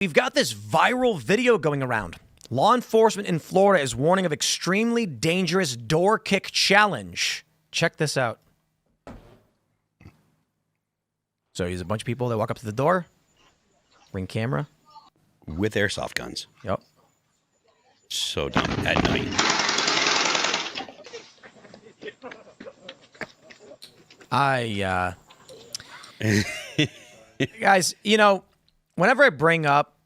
We've got this viral video going around. Law enforcement in Florida is warning of extremely dangerous door kick challenge. Check this out. So there's a bunch of people that walk up to the door, ring camera. With airsoft guns. Yep. So dumb at night. Guys, you know, whenever I bring up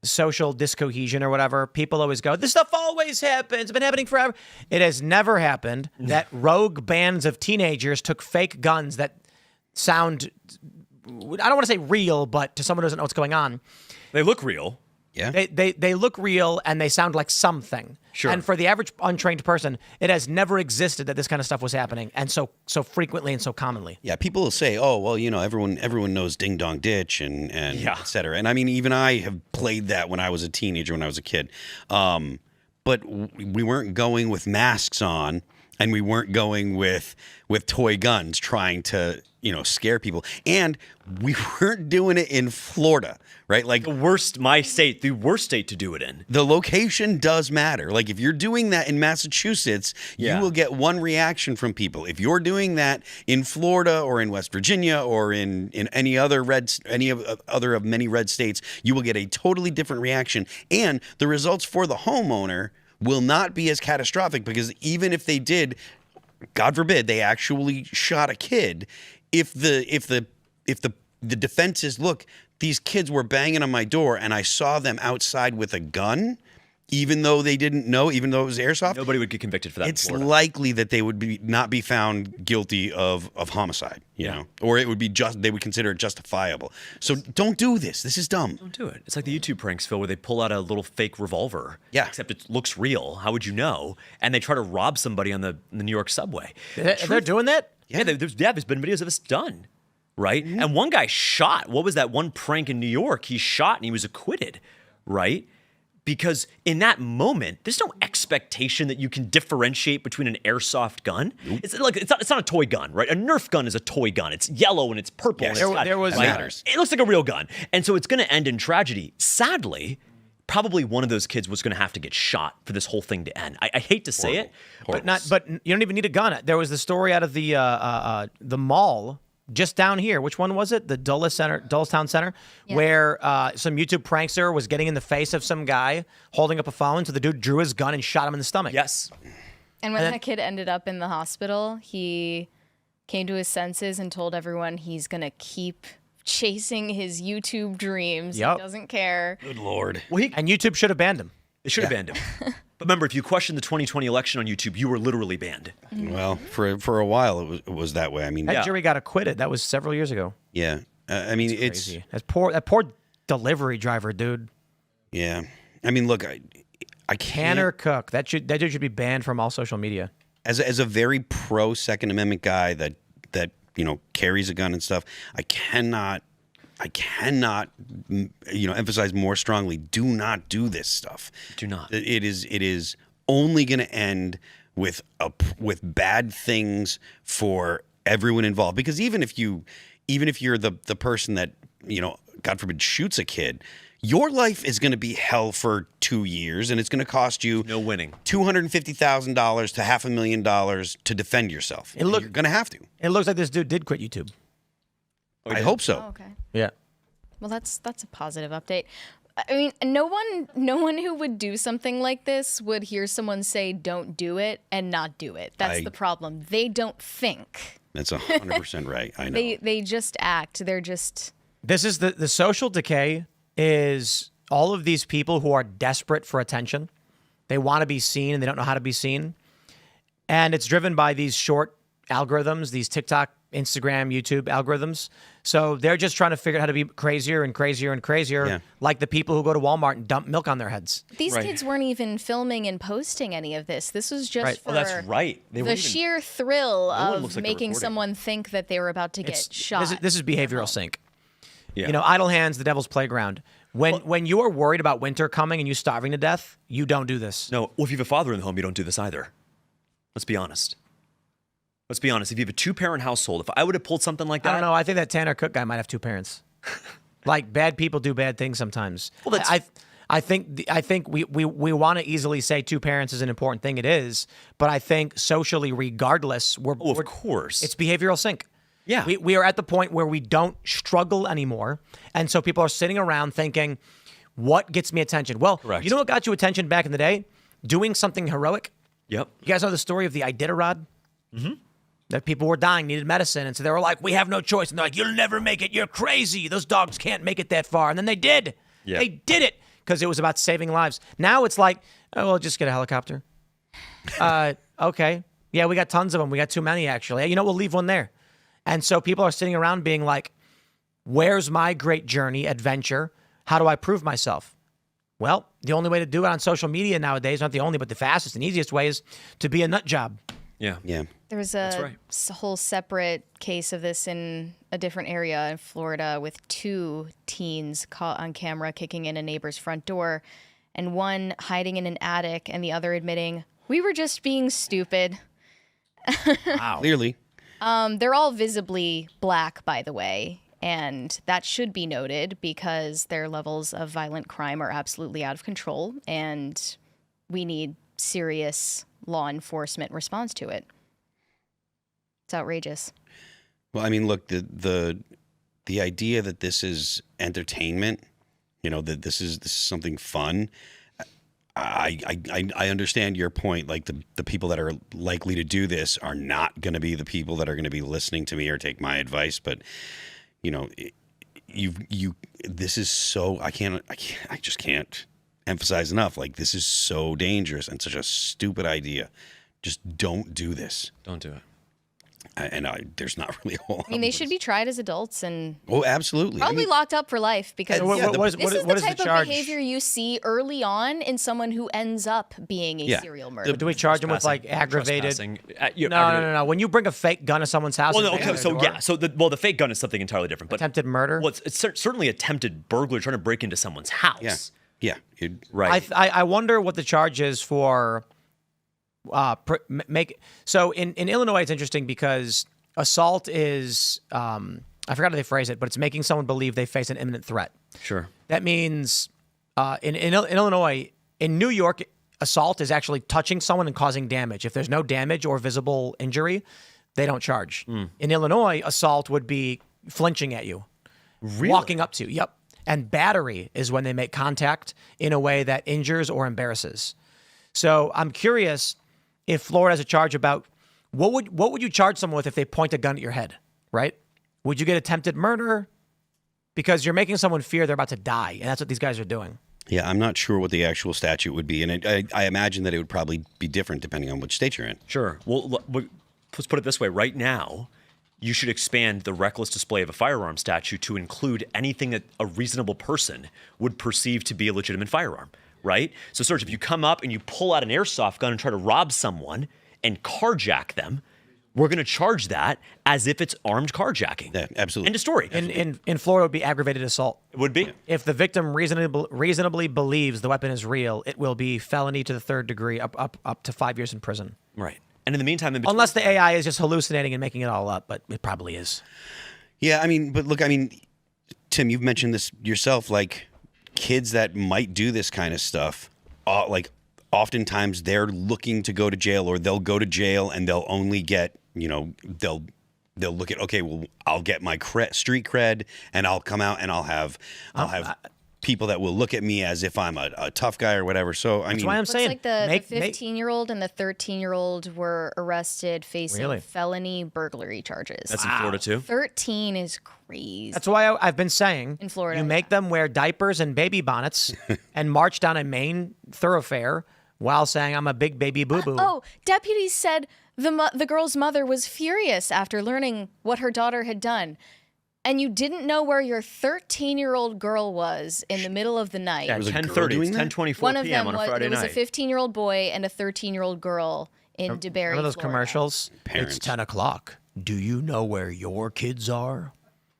social discohesion or whatever, people always go, this stuff always happens. It's been happening forever. It has never happened that rogue bands of teenagers took fake guns that sound, I don't want to say real, but to someone who doesn't know what's going on. They look real. Yeah. They look real and they sound like something. Sure. And for the average untrained person, it has never existed that this kind of stuff was happening, and so frequently and so commonly. Yeah, people will say, "Oh, well, you know, everyone knows Ding Dong Ditch and Yeah. et cetera." And I mean, even I have played that when I was a teenager, when I was a kid. But we weren't going with masks on, and we weren't going with toy guns trying to, you know, scare people. And we weren't doing it in Florida, right? Like The worst state to do it in. the location does matter. Like if you're doing that in Massachusetts, Yeah. you will get one reaction from people. If you're doing that in Florida or in West Virginia or in any other other of many red states, you will get a totally different reaction. And the results for the homeowner will not be as catastrophic, because even if they did, God forbid, they actually shot a kid, if the defense is, look, these kids were banging on my door and I saw them outside with a gun, even though they didn't know, even though it was airsoft, Nobody would get convicted for that. it's in Florida. likely that they would not be found guilty of homicide, you know, or it would be they would consider it justifiable. So don't do this. This is dumb. Don't do it. It's like the YouTube pranks, Phil, where they pull out a little fake revolver. Yeah. Except it looks real. How would you know? And they try to rob somebody on the New York subway. They're doing that? Yeah, there's been videos of this done, right? And one guy shot. What was that one prank in New York? He shot and he was acquitted, right? Because in that moment, there's no expectation that you can differentiate between an airsoft gun. Nope. It's not a toy gun, right? A Nerf gun is a toy gun. It's yellow and it's purple. Yes. And There was matters. It looks like a real gun, and so it's going to end in tragedy. Sadly, probably one of those kids was going to have to get shot for this whole thing to end. I hate to say it, But you don't even need a gun. There was the story out of the mall just down here. Which one was it? The Dullestown Center, where some YouTube prankster was getting in the face of some guy holding up a phone. So the dude drew his gun and shot him in the stomach. Yes. And when that kid ended up in the hospital, he came to his senses and told everyone he's going to keep chasing his YouTube dreams. Yep. He doesn't care. Good Lord. And YouTube should have banned him. They should have banned him. But remember, if you question the 2020 election on YouTube, you were literally banned. Well, for a while it was that way. I mean, That jury got acquitted. That was several years ago. yeah. I mean, it's Crazy. That poor delivery driver, dude. yeah. I mean, look, I can't. Tanner Cook. That dude should be banned from all social media. As a very pro Second Amendment guy that you know carries a gun and stuff, I cannot emphasize more strongly, do not do this stuff. Do not. It is only going to end with bad things for everyone involved, because even if you're the person that, you know, God forbid, shoots a kid, your life is going to be hell for 2 years, and it's going to cost you No winning. $250,000 to $500,000 to defend yourself. You're going to have to. It looks like this dude did quit YouTube. I hope so. Oh, okay. Yeah. Well, that's a positive update. I mean, no one who would do something like this would hear someone say "don't do it" and not do it. That's the problem. They don't think. That's 100% right. I know. They just act. They're just. This is the social decay is all of these people who are desperate for attention. They want to be seen and they don't know how to be seen. And it's driven by these short algorithms, these TikTok, Instagram, YouTube algorithms. So they're just trying to figure out how to be crazier and crazier and crazier, like the people who go to Walmart and dump milk on their heads. These kids weren't even filming and posting any of this. This was just for that's right. the sheer thrill of looks like a making recording. someone think that they were about to get shot. This is behavioral sync. Yeah. You know, idle hands, the devil's playground. When you are worried about winter coming and you starving to death, you don't do this. No, well, if you have a father in the home, you don't do this either. Let's be honest. Let's be honest. If you have a two-parent household, if I would have pulled something like that, I don't know. I think that Tanner Cook guy might have two parents. Like bad people do bad things sometimes. Well, that's- I think we want to easily say two parents is an important thing. It is, but I think socially, regardless, of course. it's behavioral sync. Yeah. We are at the point where we don't struggle anymore, and so people are sitting around thinking, "What gets me attention?" Well, Correct. you know what got you attention back in the day? Doing something heroic. Yep. You guys know the story of the Iditarod? Mm-hmm. That people were dying, needed medicine, and so they were like, "We have no choice." And they're like, "You'll never make it. You're crazy. Those dogs can't make it that far." And then they did. Yeah. They did it because it was about saving lives. Now it's like, "Oh, well, just get a helicopter." Okay. Yeah, we got tons of them. We got too many, actually. You know, we'll leave one there. And so people are sitting around being like, "Where's my great journey, adventure? How do I prove myself?" Well, the only way to do it on social media nowadays, not the only, but the fastest and easiest way, is to be a nut job. Yeah. Yeah. There was right. whole separate case of this in a different area in Florida with two teens caught on camera kicking in a neighbor's front door, and one hiding in an attic and the other admitting, "We were just being stupid." Wow. Clearly. They're all visibly black, by the way, and that should be noted because their levels of violent crime are absolutely out of control, and we need serious law enforcement response to it. It's outrageous. Well, I mean, look, the idea that this is entertainment, you know, that this is something fun. I understand your point. Like the people that are likely to do this are not going to be the people that are going to be listening to me or take my advice. But you know, this is so I just can't emphasize enough. Like this is so dangerous and such a stupid idea. Just don't do this. Don't do it. There's not really a whole. I mean, they should be tried as adults and Oh, absolutely. probably locked up for life because So Yeah, what is this is what the is type the of charge? behavior you see early on in someone who ends up being a Yeah. serial murderer. Do we charge them with like aggravated? Trespassing. No. When you bring a fake gun to someone's house, Well, and no, bang okay, on so their yeah, door, so the fake gun is something entirely different. But attempted murder. well, it's certainly attempted burglary, trying to break into someone's house. Yeah. Right. I wonder what the charge is for. So in Illinois, it's interesting because assault is I forgot how they phrase it, but it's making someone believe they face an imminent threat. Sure. That means in Illinois, in New York, assault is actually touching someone and causing damage. If there's no damage or visible injury, they don't charge. In Illinois, assault would be flinching at you, walking up to you. Yep. And battery is when they make contact in a way that injures or embarrasses. So I'm curious if Florida has a charge about what would you charge someone with if they point a gun at your head, right? Would you get attempted murder? Because you're making someone fear they're about to die, and that's what these guys are doing. Yeah, I'm not sure what the actual statute would be, and I imagine that it would probably be different depending on which state you're in. Sure. Well, let's put it this way. Right now, you should expand the reckless display of a firearm statute to include anything that a reasonable person would perceive to be a legitimate firearm, right? So, Serge, if you come up and you pull out an airsoft gun and try to rob someone and carjack them, we're going to charge that as if it's armed carjacking. Yeah, absolutely. End of story. In Florida, it would be aggravated assault. It would be. If the victim reasonably believes the weapon is real, it will be felony to the third degree, up to 5 years in prison. Right. And in the meantime, Unless the AI is just hallucinating and making it all up, but it probably is. Yeah, I mean, but look, I mean, Tim, you've mentioned this yourself, like kids that might do this kind of stuff, like oftentimes they're looking to go to jail, or they'll go to jail and they'll only get, you know, they'll look at, okay, well, I'll get my street cred and I'll come out and I'll have people that will look at me as if I'm a tough guy or whatever. So I That's mean, why I'm Looks saying like the 15-year-old and the 13-year-old were arrested facing Really? felony burglary charges. That's in Florida too. 13 is crazy. That's why I've been saying In Florida, you make them wear diapers and baby bonnets and march down a main thoroughfare while saying I'm a big baby boo-boo. Oh, deputies said the girl's mother was furious after learning what her daughter had done. And you didn't know where your 13-year-old girl was in the middle of the night. Yeah, was a girl 10:30. doing It's that? 10:24 One of p.m. them on a was, Friday there was night. a 15-year-old boy and a 13-year-old girl in DeBerry, Remember those Florida. commercials? Parents. It's 10 o'clock. Do you know where your kids are?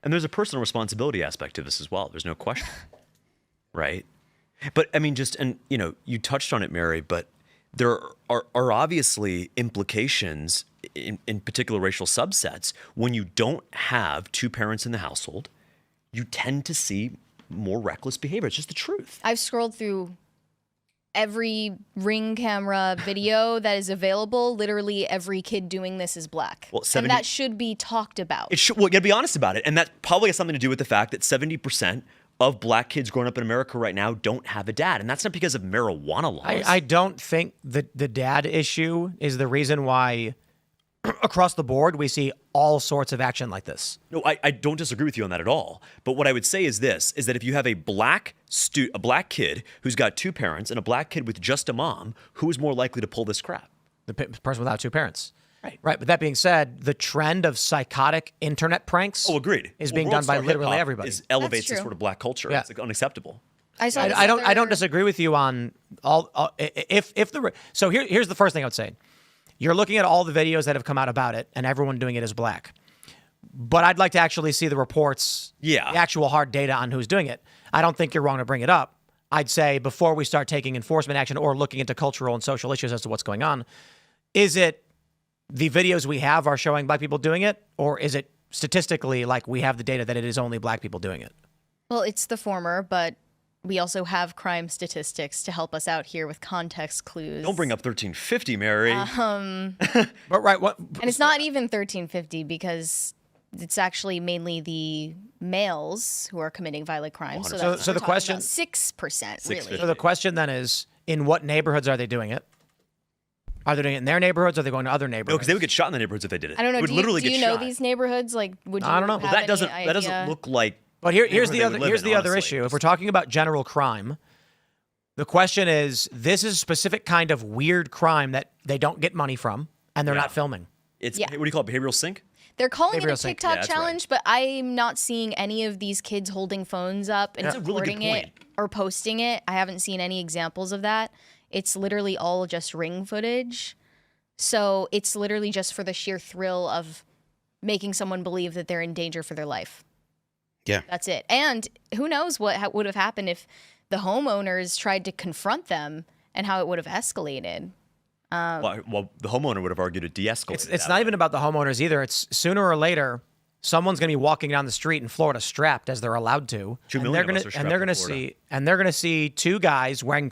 And there's a personal responsibility aspect to this as well. There's no question. Right? But I mean, and you know, you touched on it, Mary, but there are obviously implications in particular racial subsets when you don't have two parents in the household. you tend to see more reckless behavior. It's just the truth. I've scrolled through every Ring camera video that is available. Literally every kid doing this is black. Well, and that should be talked about. It should. Well, you gotta be honest about it, and that probably has something to do with the fact that 70% of black kids growing up in America right now don't have a dad, and that's not because of marijuana laws. I don't think the dad issue is the reason why across the board we see all sorts of action like this. No, I don't disagree with you on that at all. But what I would say is this, is that if you have a black kid who's got two parents and a black kid with just a mom, who is more likely to pull this crap? The person without two parents. Right. Right. But that being said, the trend of psychotic internet pranks agreed. is being done by literally everybody. Elevates That's this true. sort of black culture. Yeah. It's like unacceptable. I don't disagree with you on all if the so here's the first thing I would say. You're looking at all the videos that have come out about it, and everyone doing it is black. But I'd like to actually see the reports, the actual hard data on who's doing it. I don't think you're wrong to bring it up. I'd say before we start taking enforcement action or looking into cultural and social issues as to what's going on, is it the videos we have are showing black people doing it, or is it statistically like we have the data that it is only black people doing it? Well, it's the former, but we also have crime statistics to help us out here with context clues. Don't bring up 1350, Mary. But right, what? And it's not even 1350 because it's actually mainly the males who are committing violent crimes. So, So the question, 6%, really. so the question then is, in what neighborhoods are they doing it? Are they doing it in their neighborhoods? Or are they going to other No, niterhoods? because they would get shot in the neighborhoods if they did it. I don't know. They would literally do you get know shot. these neighborhoods? Like, would you I don't know. have Well, that any doesn't idea? look like. But here's the neighborhood they other would live in, other honestly. issue. If we're talking about general crime, the question is, this is a specific kind of weird crime that they don't get money from, and they're not filming. It's Yeah. what do you call it? Behavioral sync? They're calling it a Behavioral sync. TikTok Yeah, that's right. challenge, but I'm not seeing any of these kids holding phones up and That's a really good recording it point. or posting it. I haven't seen any examples of that. It's literally all just Ring footage. So it's literally just for the sheer thrill of making someone believe that they're in danger for their life. Yeah. That's it. And who knows what would have happened if the homeowners tried to confront them and how it would have escalated. Well, the homeowner would have argued it de-escalated. It's not even about the homeowners either. It's sooner or later, someone's going to be walking down the street in Florida strapped, as they're allowed to, 2 and million they're of going us are to strapped and they're in going to Florida. see two guys wearing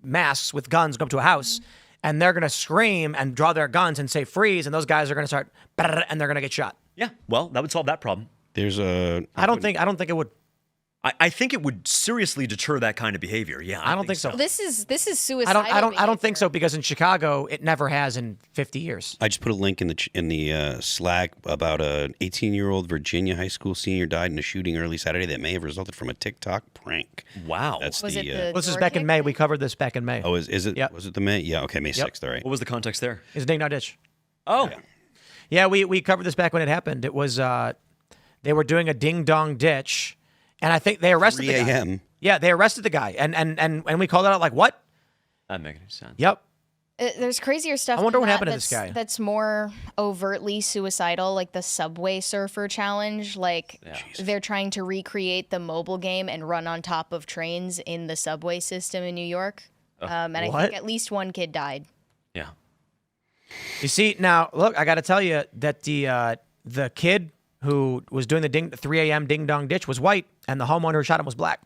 masks with guns go up to a house, and they're going to scream and draw their guns and say freeze, and those guys are going to start and they're going to get shot. Yeah, well, that would solve that problem. There's a. I don't think it would. I think it would seriously deter that kind of behavior. Yeah, I don't think so. This is suicidal. I don't think behavior. so, because in Chicago it never has in 50 years. I just put a link in the Slack about a 18-year-old Virginia high school senior died in a shooting early Saturday that may have resulted from a TikTok prank. Wow. That's Was the. it the Well, this is door back in kick May. thing? We covered this back in May. Oh, is it? Yep. Was it the May? Yeah. Okay, May Yep. 6th. All right. What was the context there? It's a ding dong ditch. Oh, Yeah, we covered this back when it happened. It was they were doing a ding dong ditch, and I think they arrested 3 the guy. a.m. Yeah, they arrested the guy, and we called it out like, what? that makes any sense. Yep. There's crazier stuff. I wonder than what that happened to this that's- guy. That's more overtly suicidal, like the Subway Surfer challenge. Like they're trying to recreate the mobile game and run on top of trains in the subway system in New York. And I What? think at least one kid died. Yeah. You see, now look, I got to tell you that the kid who was doing the 3 a.m. ding dong ditch was white, and the homeowner who shot him was black.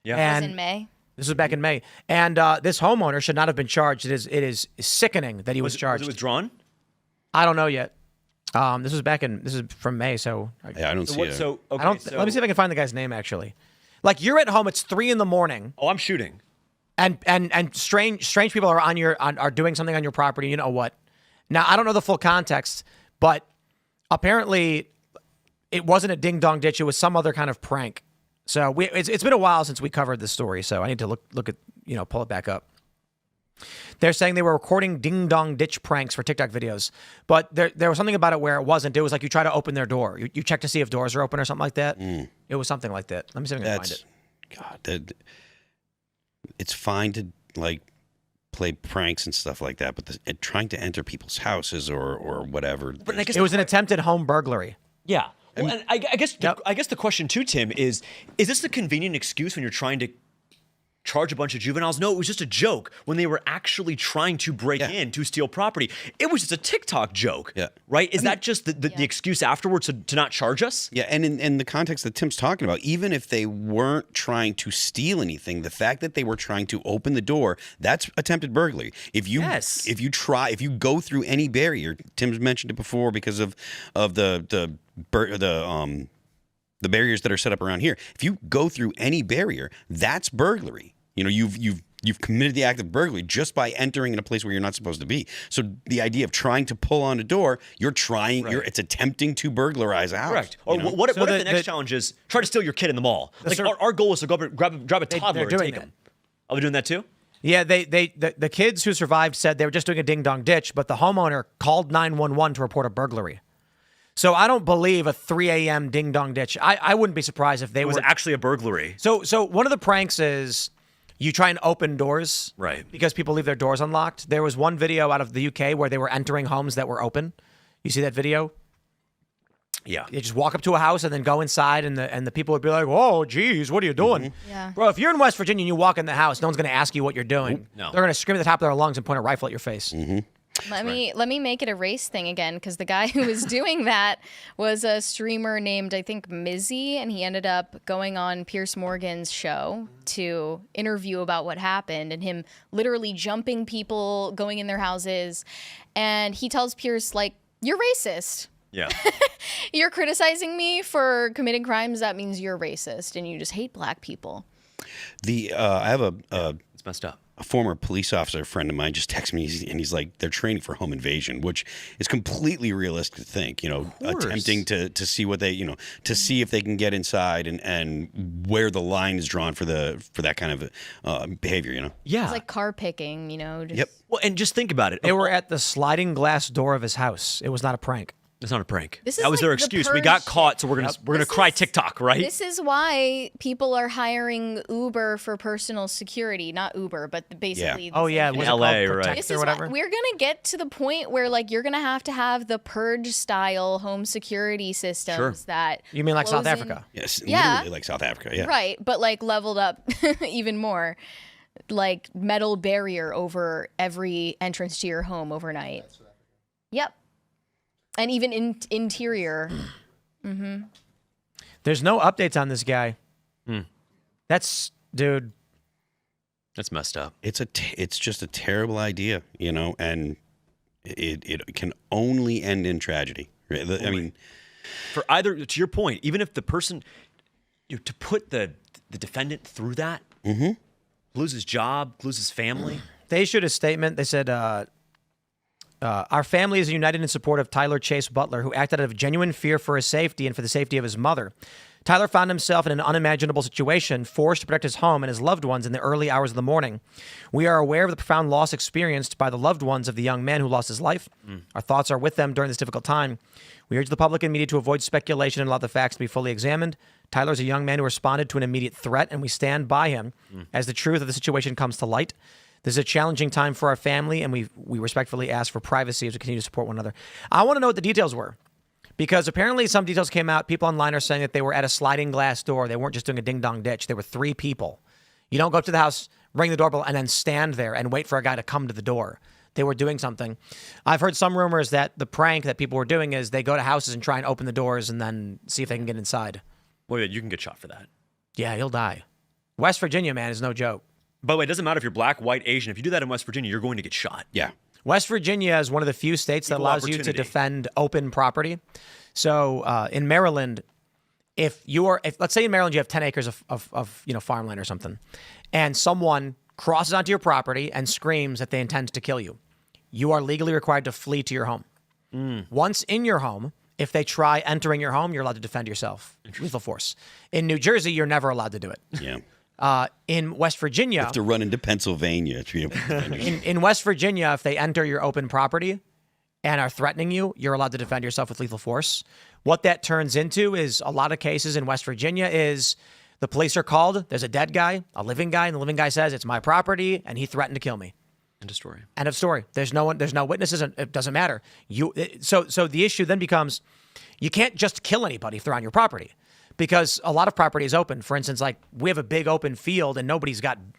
Yeah. It was And in May. this was back in May, and this homeowner should not have been charged. It is sickening that he was charged. Was it withdrawn? I don't know yet. This is from May, so Yeah, I don't see it. So okay, I don't. so- Let me see if I can find the guy's name actually. Like, you're at home, it's 3 a.m. Oh, I'm shooting. and strange people are are doing something on your property. You know what? Now, I don't know the full context, but apparently it wasn't a ding dong ditch. It was some other kind of prank. So it's been a while since we covered this story. So I need to look at, pull it back up. They're saying they were recording ding dong ditch pranks for TikTok videos, but there was something about it where it wasn't. It was like you try to open their door. You check to see if doors are open or something like that. It was something like that. Let me see if I can find it. God, it's fine to play pranks and stuff like that, but trying to enter people's houses or whatever. But I guess It was an attempted home burglary. Yeah. Well, and I guess Yep. I guess the question too, Tim, is this a convenient excuse when you're trying to charge a bunch of juveniles. No, it was just a joke when they were actually trying to break in to steal property. It was just a TikTok joke, right? Is that just the excuse afterwards to not charge us? Yeah, and in the context that Tim's talking about, even if they weren't trying to steal anything, the fact that they were trying to open the door, that's attempted burglary. If you go through any barrier, Tim's mentioned it before because of the barriers that are set up around here. If you go through any barrier, that's burglary. You know, you've committed the act of burglary just by entering in a place where you're not supposed to be. So the idea of trying to pull on a door, it's attempting to burglarize a house. Correct. Or what if the next challenge is try to steal your kid in the mall? Like our goal is to go up and grab a toddler and take him. Are they doing that too? Yeah, the kids who survived said they were just doing a ding-dong ditch, but the homeowner called 911 to report a burglary. So I don't believe a 3 a.m. ding-dong ditch. I wouldn't be surprised if it was actually a burglary. So one of the pranks is you try and open doors, right? Because people leave their doors unlocked. There was one video out of the UK where they were entering homes that were open. You see that video? Yeah. You just walk up to a house and then go inside, and the people would be like, "Whoa, geez, what are you doing?" Mm-hmm. Yeah. Bro, if you're in West Virginia and you walk in the house, no one's going to ask you what you're doing. No. They're going to scream at the top of their lungs and point a rifle at your face. Mm-hmm. Let me make it a race thing again, because the guy who was doing that was a streamer named, I think, Mizzy, and he ended up going on Piers Morgan's show to interview about what happened, and him literally jumping people, going in their houses, and he tells Piers, like, "You're racist. Yeah. You're criticizing me for committing crimes. That means you're racist, and you just hate black people." I have It's messed up. a former police officer friend of mine just texted me, and he's like, they're training for home invasion, which is completely realistic to think, attempting to see what they, to see if they can get inside and where the line is drawn for that kind of behavior, Yeah. It's like car picking, just... Yep. Well, and just think about it. They were at the sliding glass door of his house. It was not a prank. It's not a prank. This is that was like their the excuse. Purge We got caught, so we're gonna This cry is- TikTok, right? This is why people are hiring Uber for personal security. Not Uber, but basically. the Oh same yeah, thing. was it LA, called right. Protect This or is whatever? we're gonna get to the point where you're gonna have the Purge style home security systems that You mean like South close in- Africa? Yes, Yeah. literally like South Africa, yeah. Right, but leveled up even more, like metal barrier over every entrance to your home overnight. Yep, and even interior. There's no updates on this guy. Dude. That's messed up. It's just a terrible idea, and it can only end in tragedy. I mean, For either, to your point, even if the person, to put the defendant through that, lose his job, lose his family. They issued a statement. They said, our family is united in support of Tyler Chase Butler, who acted out of genuine fear for his safety and for the safety of his mother. Tyler found himself in an unimaginable situation, forced to protect his home and his loved ones in the early hours of the morning. We are aware of the profound loss experienced by the loved ones of the young man who lost his life. Our thoughts are with them during this difficult time. We urge the public and media to avoid speculation and allow the facts to be fully examined. Tyler is a young man who responded to an immediate threat, and we stand by him as the truth of the situation comes to light. This is a challenging time for our family, and we respectfully ask for privacy as we continue to support one another. I want to know what the details were, because apparently some details came out. People online are saying that they were at a sliding glass door. They weren't just doing a ding-dong ditch. There were 3 people. You don't go up to the house, ring the doorbell, and then stand there and wait for a guy to come to the door. They were doing something. I've heard some rumors that the prank that people were doing is they go to houses and try and open the doors and then see if they can get inside. Well, yeah, you can get shot for that. Yeah, he'll die. West Virginia, man, is no joke. By the way, it doesn't matter if you're black, white, Asian. If you do that in West Virginia, you're going to get shot. yeah. West Virginia is one of the few states that Equal allows you to opportunity. defend open property. So in Maryland, if let's say in Maryland you have 10 acres of farmland or something, and someone crosses onto your property and screams that they intend to kill you, you are legally required to flee to your home. Once in your home, if they try entering your home, you're allowed to defend yourself. Lethal force. In New Jersey, you're never allowed to do it. Yeah. In West Virginia, To run into Pennsylvania. To be able to defend yourself. in West Virginia, if they enter your open property and are threatening you, you're allowed to defend yourself with lethal force. What that turns into is a lot of cases in West Virginia is the police are called, there's a dead guy, a living guy, and the living guy says, it's my property, and he threatened to kill me. End of story. End of story. There's no witnesses, and it doesn't matter. So the issue then becomes, you can't just kill anybody if they're on your property. because a lot of property is open. For instance, like we have a big open field and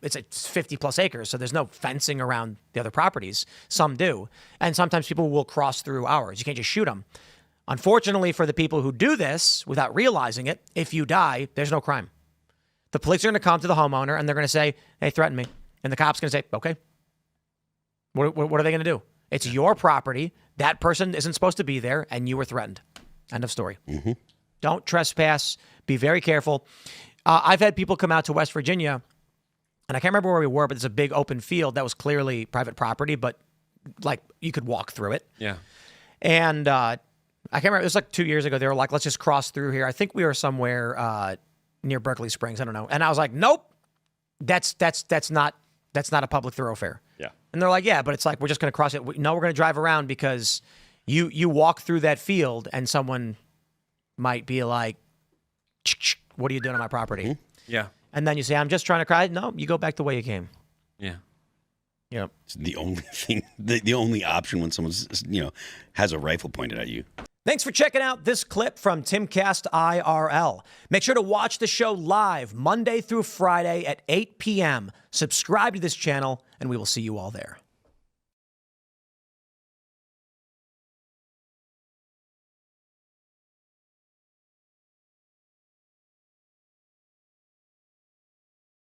it's 50 plus acres. So there's no fencing around the other properties. Some do. And sometimes people will cross through ours. You can't just shoot them. Unfortunately for the people who do this without realizing it, if you die, there's no crime. The police are going to come to the homeowner and they're going to say, hey, threaten me. And the cop's going to say, okay. What are they going to do? It's your property. That person isn't supposed to be there and you were threatened. End of story. Mm-hmm. Don't trespass. Be very careful. I've had people come out to West Virginia, and I can't remember where we were, but there's a big open field that was clearly private property, but like you could walk through it. Yeah. And I can't remember. It was like 2 years ago. They were like, let's just cross through here. I think we were somewhere near Berkeley Springs. I don't know. And I was like, nope, that's not a public thoroughfare. Yeah. And they're like, yeah, but it's like, we're just going to cross it. No, we're going to drive around because you walk through that field and someone might be like, what are you doing on my property? Mm-hmm. Yeah. And then you say, I'm just trying to cry. No, you go back the way you came. Yeah. Yep. It's the only thing, the only option when someone's, has a rifle pointed at you. Thanks for checking out this clip from Timcast IRL. Make sure to watch the show live Monday through Friday at 8 p.m. Subscribe to this channel, and we will see you all there.